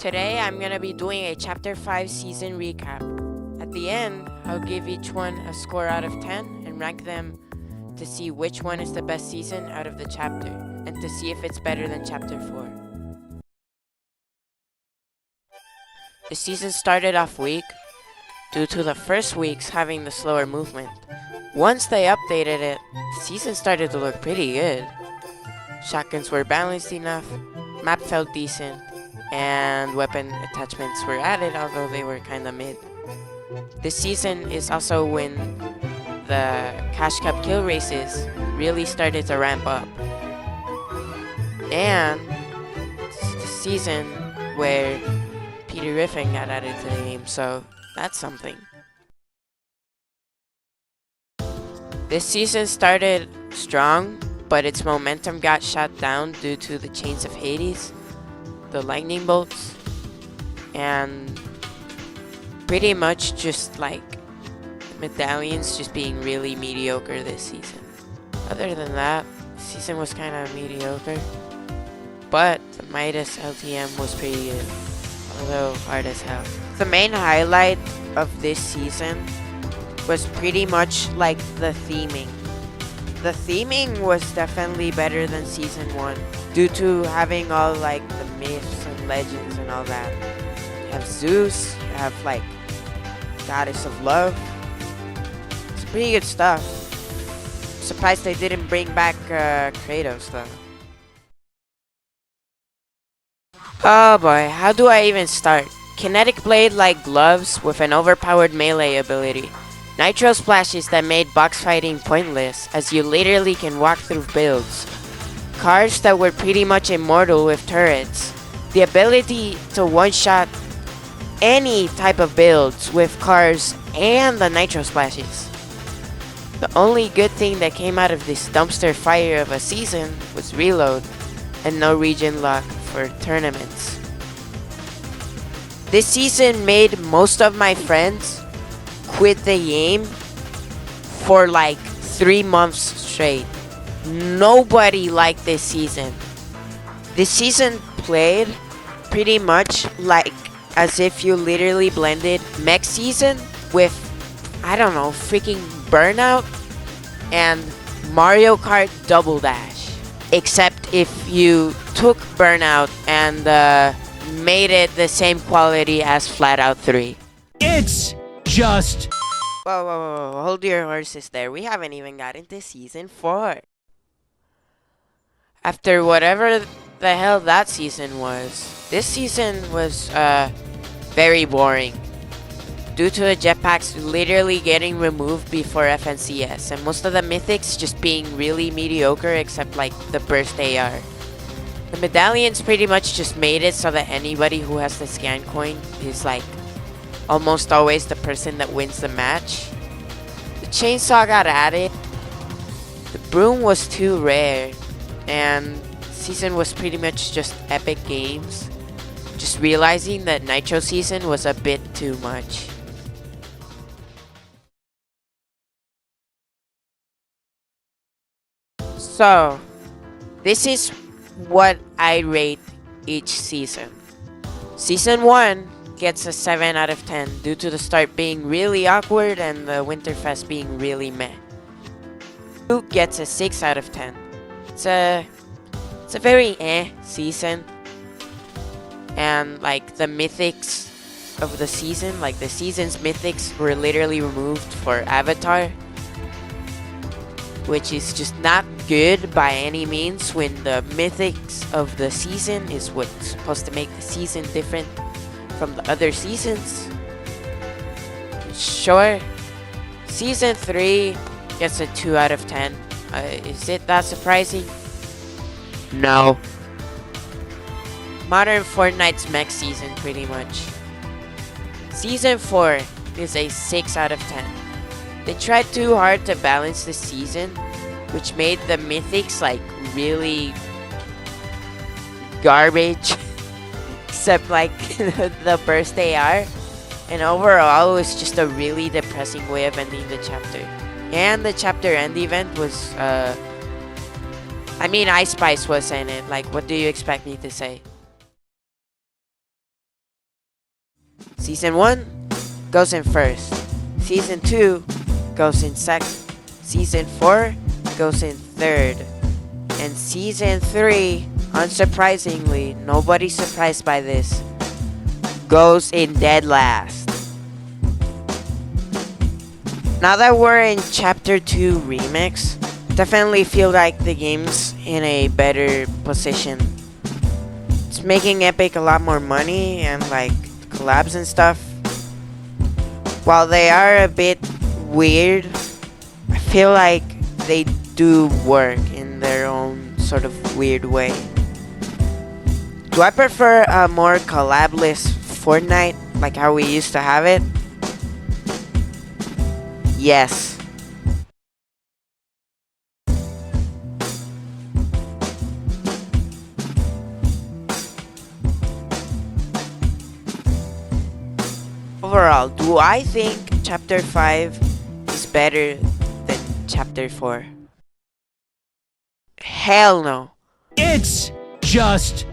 Today I'm gonna be doing a Chapter 5 season recap. At the end, I'll give each one a score out of 10 and rank them to see which one is the best season out of the chapter, and to see if it's better than Chapter 4. The season started off weak due to the first weeks having the slower movement. Once they updated it, the season started to look pretty good. Shotguns were balanced enough, map felt decent, and weapon attachments were added, although they were kinda mid. This season is also when the Cash Cup kill races really started to ramp up. And it's the season where Peter Griffin got added to the game, so that's something. This season started strong, but its momentum got shot down due to the Chains of Hades, the lightning bolts, and pretty much just like the medallions just being really mediocre this season. Other than that, the season was kind of mediocre, but the Midas LTM was pretty good, although hard as hell. The main highlight of this season was pretty much like the theming. The theming was definitely better than season 1 due to having all like the myths and legends and all that. You have Zeus, you have like Goddess of Love. It's pretty good stuff. Surprised they didn't bring back Kratos though. Oh boy, how do I even start? Kinetic blade like gloves with an overpowered melee ability. Nitro splashes that made box fighting pointless, as you literally can walk through builds. Cars that were pretty much immortal with turrets. The ability to one-shot any type of builds with cars and the nitro splashes. The only good thing that came out of this dumpster fire of a season was reload and no region lock for tournaments. This season made most of my friends quit the game for like 3 months straight. Nobody liked this season. This season played pretty much like as if you literally blended mech season with, I don't know, freaking Burnout and Mario Kart Double Dash. Except if you took Burnout and made it the same quality as Flat Out 3. It's just... Whoa, hold your horses there. We haven't even gotten to season 4. After whatever the hell that season was, this season was very boring. Due to the jetpacks literally getting removed before FNCS, and most of the mythics just being really mediocre except like the burst AR. The medallions pretty much just made it so that anybody who has the scan coin is like almost always the person that wins the match. The chainsaw got added. The broom was too rare, and season was pretty much just epic games. Just realizing that Nitro season was a bit too much. So, this is what I rate each season. Season 1 gets a 7 out of 10 due to the start being really awkward and the Winterfest being really meh. 2 gets a 6 out of 10. It's a very season. And like the mythics of the season, like the season's mythics were literally removed for Avatar, which is just not good by any means when the mythics of the season is what's supposed to make the season different from the other seasons. Sure, season 3 gets a 2 out of 10. Is it that surprising? No. Modern Fortnite's mech season pretty much. Season 4 is a 6 out of 10. They tried too hard to balance the season, which made the mythics like really garbage. Except like the burst AR. And overall it was just a really depressing way of ending the chapter. And the chapter end event was I mean, Ice Spice was in it. Like, what do you expect me to say? Season 1 goes in first. Season 2 goes in second. Season 4 goes in third. And Season 3, unsurprisingly, nobody's surprised by this, goes in dead last. Now that we're in Chapter 2 Remix, definitely feel like the game's in a better position. It's making Epic a lot more money and like collabs and stuff. While they are a bit weird, I feel like they do work in their own sort of weird way. Do I prefer a more collabless Fortnite like how we used to have it? Yes. Overall, do I think Chapter 5 is better than Chapter 4? Hell no. It's just